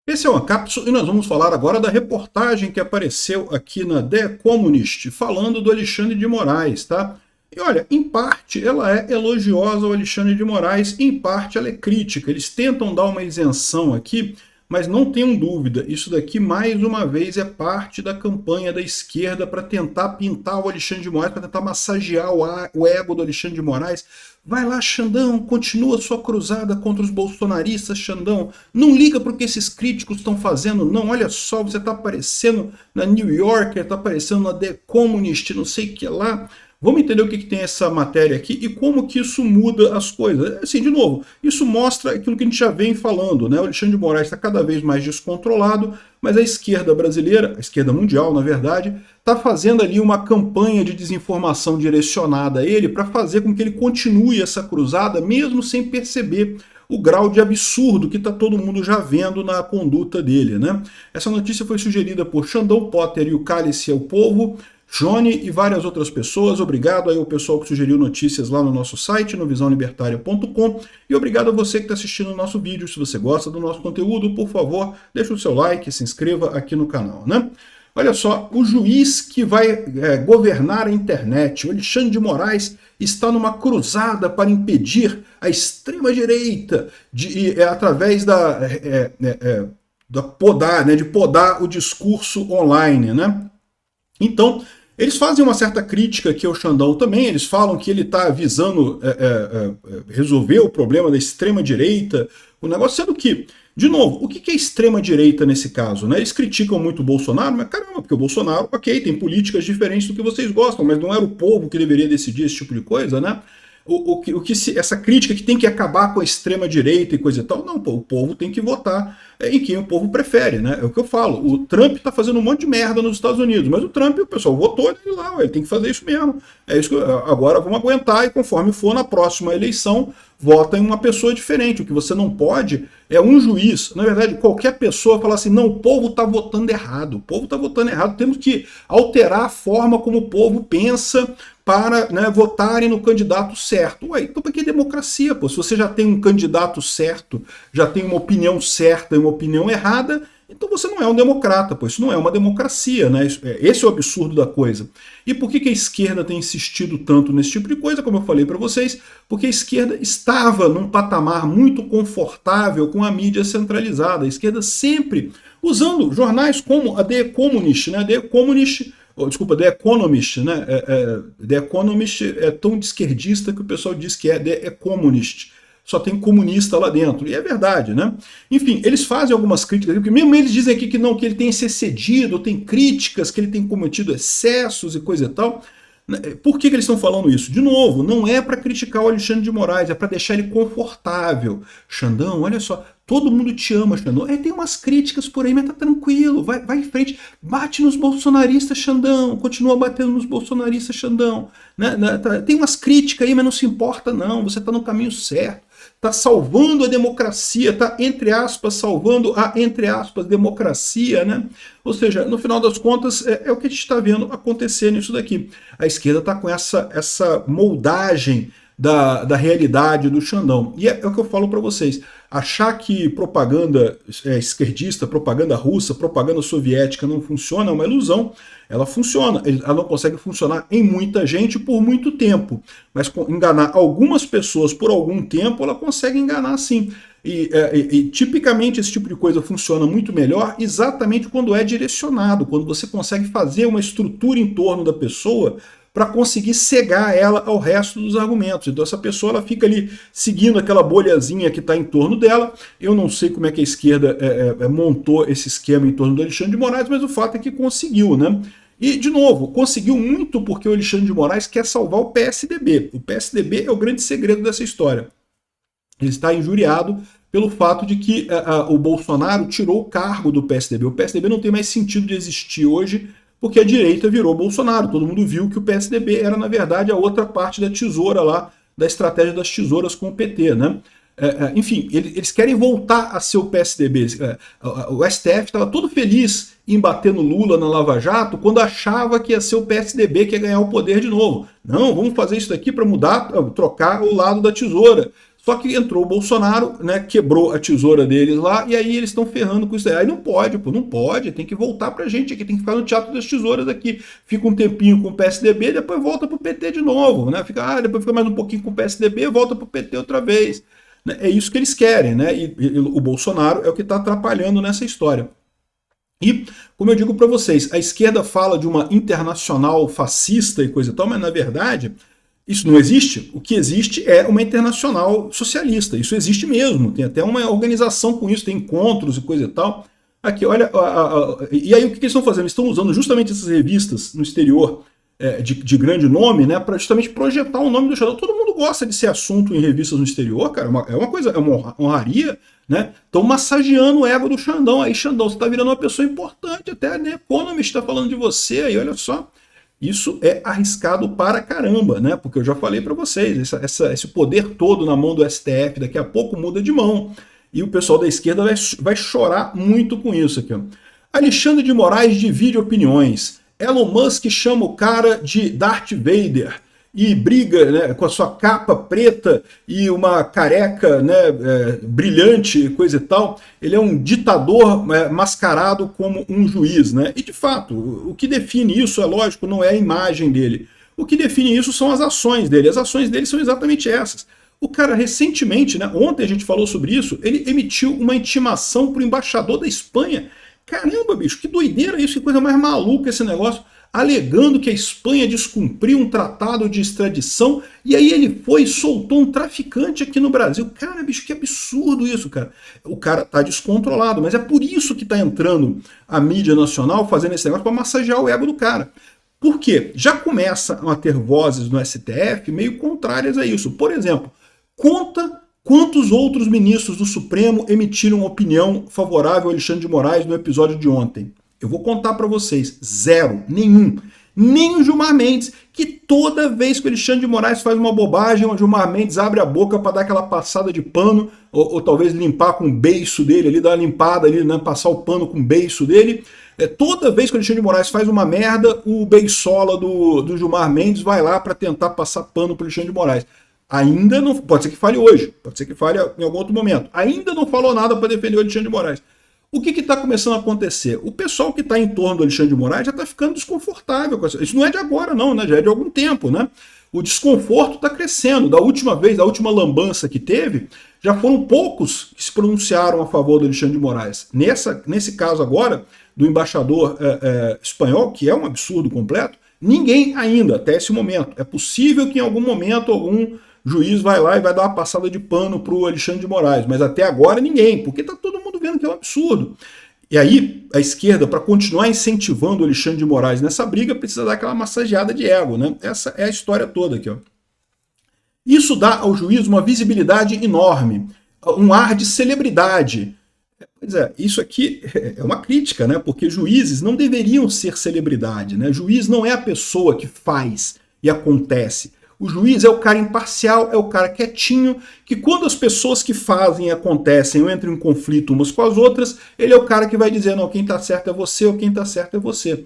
Esse é uma cápsula e nós vamos falar agora da reportagem que apareceu aqui na The Economist, falando do Alexandre de Moraes, tá? E olha, em parte ela é elogiosa ao Alexandre de Moraes, em parte ela é crítica. Eles tentam dar uma isenção aqui, mas não tenham dúvida, isso daqui mais uma vez é parte da campanha da esquerda para tentar pintar o Alexandre de Moraes, para tentar massagear o ego do Alexandre de Moraes. Vai lá, Xandão, continua sua cruzada contra os bolsonaristas, Xandão. Não liga para o que esses críticos estão fazendo, não. Olha só, você está aparecendo na New Yorker, está aparecendo na The Economist, não sei o que lá. Vamos entender o que tem essa matéria aqui e como que isso muda as coisas. Assim, de novo, isso mostra aquilo que a gente já vem falando, né? O Alexandre de Moraes está cada vez mais descontrolado, mas a esquerda brasileira, a esquerda mundial, na verdade, está fazendo ali uma campanha de desinformação direcionada a ele para fazer com que ele continue essa cruzada, mesmo sem perceber o grau de absurdo que está todo mundo já vendo na conduta dele, né? Essa notícia foi sugerida por Xandão Potter e o Cálice ao Povo, Johnny e várias outras pessoas. Obrigado aí ao pessoal que sugeriu notícias lá no nosso site, no visãolibertaria.com, e obrigado a você que está assistindo o nosso vídeo. Se você gosta do nosso conteúdo, por favor, deixa o seu like, se inscreva aqui no canal, né? Olha só, o juiz que vai governar a internet, o Alexandre de Moraes, está numa cruzada para impedir a extrema-direita através de podar o discurso online, né? Então, eles fazem uma certa crítica aqui ao Xandão também, eles falam que ele está visando resolver o problema da extrema-direita, o negócio sendo que, de novo, o que é extrema-direita nesse caso? Né? Eles criticam muito o Bolsonaro, mas caramba, porque o Bolsonaro, ok, tem políticas diferentes do que vocês gostam, mas não era o povo que deveria decidir esse tipo de coisa, né? Essa crítica que tem que acabar com a extrema-direita e coisa e tal, não, pô, o povo tem que votar em quem o povo prefere, né? É o que eu falo, o Trump tá fazendo um monte de merda nos Estados Unidos, mas o Trump, o pessoal votou ele lá, ele tem que fazer isso mesmo. É isso que agora vamos aguentar e conforme for na próxima eleição, vota em uma pessoa diferente. O que você não pode é um juiz, na verdade, qualquer pessoa falar assim, não, o povo tá votando errado, temos que alterar a forma como o povo pensa para, né, votarem no candidato certo. Ué, então para que democracia, pô? Se você já tem um candidato certo, já tem uma opinião certa e uma opinião errada, então você não é um democrata, pô. Isso não é uma democracia, né? Esse é o absurdo da coisa. E por que a esquerda tem insistido tanto nesse tipo de coisa, como eu falei para vocês? Porque a esquerda estava num patamar muito confortável com a mídia centralizada. A esquerda sempre usando jornais como a The Economist, né? The Economist, né? The Economist é tão de esquerdista que o pessoal diz que é The Economist. Só tem comunista lá dentro, e é verdade, né? Enfim, eles fazem algumas críticas, porque mesmo eles dizem aqui que não, que ele tem se excedido, tem críticas, que ele tem cometido excessos e coisa e tal. Por que eles estão falando isso? De novo, não é para criticar o Alexandre de Moraes, é para deixar ele confortável. Xandão, olha só, todo mundo te ama, Xandão. Tem umas críticas por aí, mas tá tranquilo, vai em frente. Bate nos bolsonaristas, Xandão, continua batendo nos bolsonaristas, Xandão. Tem umas críticas aí, mas não se importa não, você tá no caminho certo. Está salvando a democracia, está, entre aspas, salvando a, entre aspas, democracia, né? Ou seja, no final das contas, é o que a gente está vendo acontecer nisso daqui. A esquerda está com essa moldagem da realidade do Xandão. E é o que eu falo para vocês. Achar que propaganda esquerdista, propaganda russa, propaganda soviética não funciona é uma ilusão. Ela funciona, ela não consegue funcionar em muita gente por muito tempo. Mas enganar algumas pessoas por algum tempo, ela consegue enganar sim. E tipicamente esse tipo de coisa funciona muito melhor exatamente quando é direcionado, quando você consegue fazer uma estrutura em torno da pessoa para conseguir cegar ela ao resto dos argumentos. Então essa pessoa ela fica ali seguindo aquela bolhazinha que está em torno dela. Eu não sei como é que a esquerda montou esse esquema em torno do Alexandre de Moraes, mas o fato é que conseguiu, né? E, de novo, conseguiu muito porque o Alexandre de Moraes quer salvar o PSDB. O PSDB é o grande segredo dessa história. Ele está injuriado pelo fato de que o Bolsonaro tirou o cargo do PSDB. O PSDB não tem mais sentido de existir hoje, porque a direita virou Bolsonaro. Todo mundo viu que o PSDB era, na verdade, a outra parte da tesoura lá, da estratégia das tesouras com o PT, né? Enfim, eles querem voltar a ser o PSDB. O STF estava todo feliz em bater no Lula na Lava Jato quando achava que ia ser o PSDB que ia ganhar o poder de novo. Não, vamos fazer isso daqui para mudar, trocar o lado da tesoura. Só que entrou o Bolsonaro, né, quebrou a tesoura deles lá, e aí eles estão ferrando com isso aí. Aí não pode, pô, não pode, tem que voltar pra gente aqui, tem que ficar no Teatro das Tesouras aqui. Fica um tempinho com o PSDB, depois volta pro PT de novo, né? Depois fica mais um pouquinho com o PSDB, volta pro PT outra vez. É isso que eles querem, né? E o Bolsonaro é o que está atrapalhando nessa história. E, como eu digo para vocês, a esquerda fala de uma internacional fascista e coisa e tal, mas na verdade isso não existe. O que existe é uma internacional socialista. Isso existe mesmo. Tem até uma organização com isso, tem encontros e coisa e tal. Aqui, olha, e aí o que eles estão fazendo? Eles estão usando justamente essas revistas no exterior de grande nome, né, para justamente projetar o nome do Xandão. Todo mundo gosta de ser assunto em revistas no exterior, cara. É uma coisa, é uma honraria, né? Estão massageando o ego do Xandão. Aí, Xandão, você está virando uma pessoa importante, até a The Economist está falando de você, aí olha só. Isso é arriscado para caramba, né? Porque eu já falei para vocês, esse poder todo na mão do STF daqui a pouco muda de mão. E o pessoal da esquerda vai chorar muito com isso aqui, ó. Alexandre de Moraes divide opiniões. Elon Musk chama o cara de Darth Vader e briga, né, com a sua capa preta e uma careca, né, brilhante, coisa e tal. Ele é um ditador mascarado como um juiz, né? E de fato, o que define isso, é lógico, não é a imagem dele. O que define isso são as ações dele. As ações dele são exatamente essas. O cara recentemente, né, ontem a gente falou sobre isso, ele emitiu uma intimação para o embaixador da Espanha. Caramba, bicho, que doideira isso, que coisa mais maluca esse negócio, alegando que a Espanha descumpriu um tratado de extradição, e aí ele foi e soltou um traficante aqui no Brasil. Cara, bicho, que absurdo isso, cara. O cara tá descontrolado, mas é por isso que tá entrando a mídia nacional fazendo esse negócio para massagear o ego do cara. Por quê? Já começam a ter vozes no STF meio contrárias a isso. Por exemplo, conta quantos outros ministros do Supremo emitiram opinião favorável a Alexandre de Moraes no episódio de ontem. Eu vou contar para vocês, zero, nenhum. Nem o Gilmar Mendes, que toda vez que o Alexandre de Moraes faz uma bobagem, o Gilmar Mendes abre a boca para dar aquela passada de pano, ou talvez limpar com o beiço dele ali, dar uma limpada ali, né, passar o pano com o beiço dele. Toda vez que o Alexandre de Moraes faz uma merda, o beisola do Gilmar Mendes vai lá para tentar passar pano para o Alexandre de Moraes. Ainda não, pode ser que fale hoje, pode ser que fale em algum outro momento. Ainda não falou nada para defender o Alexandre de Moraes. O que está começando a acontecer? O pessoal que está em torno do Alexandre de Moraes já está ficando desconfortável com isso. Isso não é de agora, não, né? Já é de algum tempo, né? O desconforto está crescendo. Da última vez, da última lambança que teve, já foram poucos que se pronunciaram a favor do Alexandre de Moraes. Nesse caso agora, do embaixador espanhol, que é um absurdo completo, ninguém ainda, até esse momento. É possível que em algum momento algum juiz vai lá e vai dar uma passada de pano para o Alexandre de Moraes, mas até agora ninguém, porque está todo mundo vendo que é um absurdo. E aí, a esquerda, para continuar incentivando o Alexandre de Moraes nessa briga, precisa dar aquela massageada de ego, né? Essa é a história toda aqui, ó. Isso dá ao juiz uma visibilidade enorme, um ar de celebridade. Pois é, isso aqui é uma crítica, né? Porque juízes não deveriam ser celebridade, né? Juiz não é a pessoa que faz e acontece. O juiz é o cara imparcial, é o cara quietinho, que quando as pessoas que fazem e acontecem ou entram em conflito umas com as outras, ele é o cara que vai dizer, não, quem tá certo é você ou quem tá certo é você.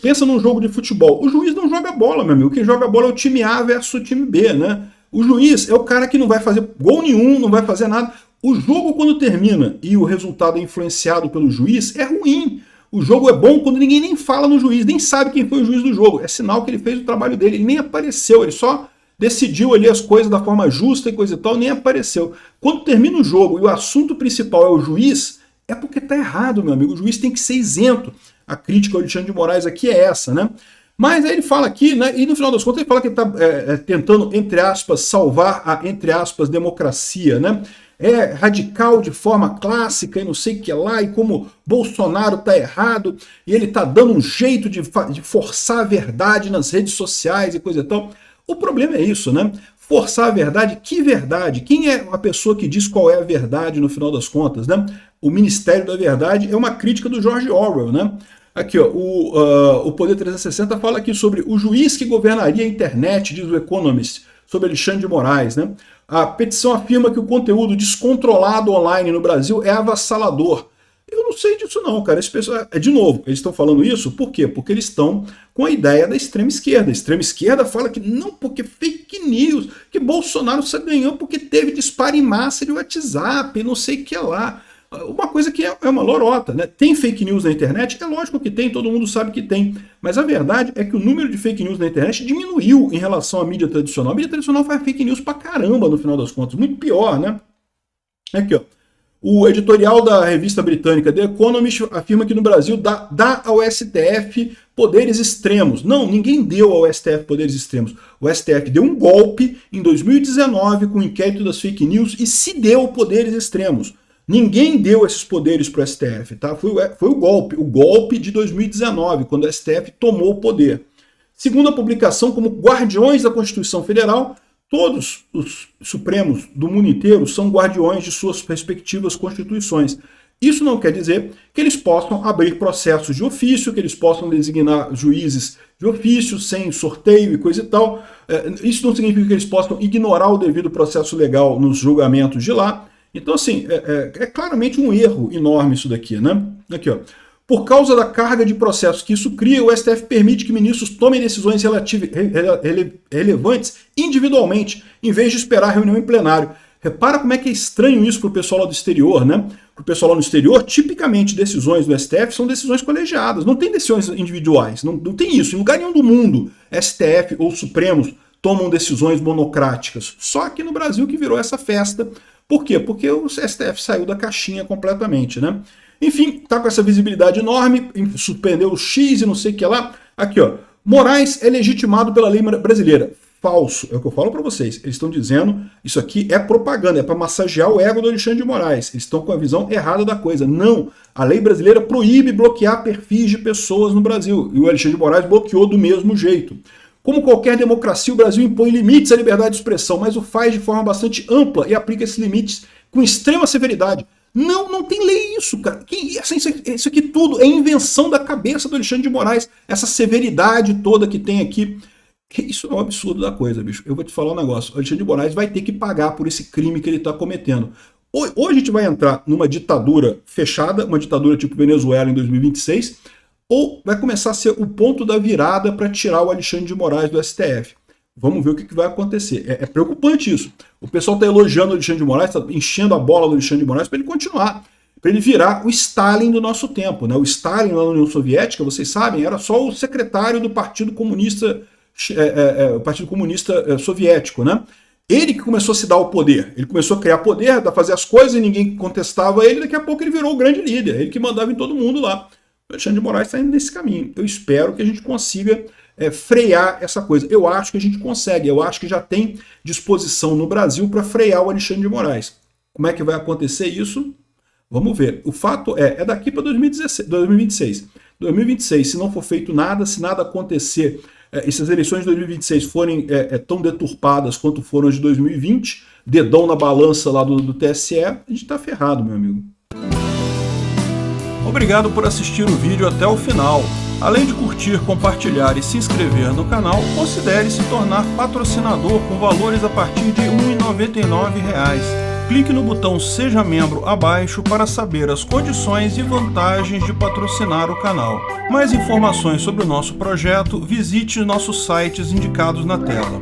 Pensa num jogo de futebol. O juiz não joga bola, meu amigo. Quem joga bola é o time A versus o time B, né? O juiz é o cara que não vai fazer gol nenhum, não vai fazer nada. O jogo, quando termina e o resultado é influenciado pelo juiz, é ruim. O jogo é bom quando ninguém nem fala no juiz, nem sabe quem foi o juiz do jogo. É sinal que ele fez o trabalho dele, ele nem apareceu, ele só decidiu ali as coisas da forma justa e coisa e tal, nem apareceu. Quando termina o jogo e o assunto principal é o juiz, é porque tá errado, meu amigo. O juiz tem que ser isento. A crítica ao Alexandre de Moraes aqui é essa, né? Mas aí ele fala aqui, né, e no final das contas ele fala que ele está tentando, entre aspas, salvar a, entre aspas, democracia, né? É radical de forma clássica e não sei o que lá, e como Bolsonaro tá errado, e ele tá dando um jeito de forçar a verdade nas redes sociais e coisa e tal. O problema é isso, né? Forçar a verdade, que verdade? Quem é a pessoa que diz qual é a verdade no final das contas, né? O Ministério da Verdade é uma crítica do George Orwell, né? Aqui, ó, o Poder 360 fala aqui sobre o juiz que governaria a internet, diz o Economist, sobre Alexandre de Moraes, né? A petição afirma que o conteúdo descontrolado online no Brasil é avassalador. Eu não sei disso não, cara. Esse pessoal, de novo, eles estão falando isso por quê? Porque eles estão com a ideia da extrema esquerda. A extrema esquerda fala que não, porque fake news, que Bolsonaro só ganhou porque teve disparo em massa de WhatsApp, não sei o que lá. Uma coisa que é uma lorota, né? Tem fake news na internet? É lógico que tem, todo mundo sabe que tem. Mas a verdade é que o número de fake news na internet diminuiu em relação à mídia tradicional. A mídia tradicional faz fake news pra caramba no final das contas. Muito pior, né? Aqui, ó. O editorial da revista britânica The Economist afirma que no Brasil dá ao STF poderes extremos. Não, ninguém deu ao STF poderes extremos. O STF deu um golpe em 2019 com o inquérito das fake news e se deu poderes extremos. Ninguém deu esses poderes para o STF, tá? Foi o golpe de 2019, quando o STF tomou o poder. Segundo a publicação, como guardiões da Constituição Federal, todos os Supremos do mundo inteiro são guardiões de suas respectivas constituições. Isso não quer dizer que eles possam abrir processos de ofício, que eles possam designar juízes de ofício, sem sorteio e coisa e tal. Isso não significa que eles possam ignorar o devido processo legal nos julgamentos de lá. Então, assim, é claramente um erro enorme isso daqui, né? Aqui, ó. Por causa da carga de processos que isso cria, o STF permite que ministros tomem decisões relevantes individualmente, em vez de esperar a reunião em plenário. Repara como é que é estranho isso para o pessoal lá do exterior, né? Para o pessoal lá no exterior, tipicamente decisões do STF são decisões colegiadas, não tem decisões individuais, não tem isso. Em lugar nenhum do mundo, STF ou Supremos tomam decisões monocráticas. Só aqui no Brasil que virou essa festa. Por quê? Porque o STF saiu da caixinha completamente, né? Enfim, tá com essa visibilidade enorme, suspendeu o X e não sei o que lá. Aqui, ó. Moraes é legitimado pela lei brasileira. Falso, é o que eu falo para vocês. Eles estão dizendo, isso aqui é propaganda, é para massagear o ego do Alexandre de Moraes. Eles estão com a visão errada da coisa. Não, a lei brasileira proíbe bloquear perfis de pessoas no Brasil. E o Alexandre de Moraes bloqueou do mesmo jeito. Como qualquer democracia, o Brasil impõe limites à liberdade de expressão, mas o faz de forma bastante ampla e aplica esses limites com extrema severidade. Não tem lei isso, cara. Isso aqui tudo é invenção da cabeça do Alexandre de Moraes. Essa severidade toda que tem aqui. Isso é um absurdo da coisa, bicho. Eu vou te falar um negócio. O Alexandre de Moraes vai ter que pagar por esse crime que ele está cometendo. Ou a gente vai entrar numa ditadura fechada, uma ditadura tipo Venezuela em 2026, ou vai começar a ser o ponto da virada para tirar o Alexandre de Moraes do STF. Vamos ver o que vai acontecer. É preocupante isso. O pessoal está elogiando o Alexandre de Moraes, está enchendo a bola do Alexandre de Moraes para ele continuar, para ele virar o Stalin do nosso tempo, né? O Stalin lá na União Soviética, vocês sabem, era só o secretário do Partido Comunista, Soviético, né? Ele que começou a se dar o poder. Ele começou a criar poder, a fazer as coisas e ninguém contestava ele. Daqui a pouco ele virou o grande líder. Ele que mandava em todo mundo lá. O Alexandre de Moraes está indo nesse caminho. Eu espero que a gente consiga frear essa coisa. Eu acho que a gente consegue. Eu acho que já tem disposição no Brasil para frear o Alexandre de Moraes. Como é que vai acontecer isso? Vamos ver. O fato é daqui para 2026. 2026, se não for feito nada, se nada acontecer, essas eleições de 2026 forem tão deturpadas quanto foram as de 2020, dedão na balança lá do TSE, a gente está ferrado, meu amigo. Obrigado por assistir o vídeo até o final. Além de curtir, compartilhar e se inscrever no canal, considere se tornar patrocinador com valores a partir de R$ 1,99. Clique no botão Seja Membro abaixo para saber as condições e vantagens de patrocinar o canal. Mais informações sobre o nosso projeto, visite nossos sites indicados na tela.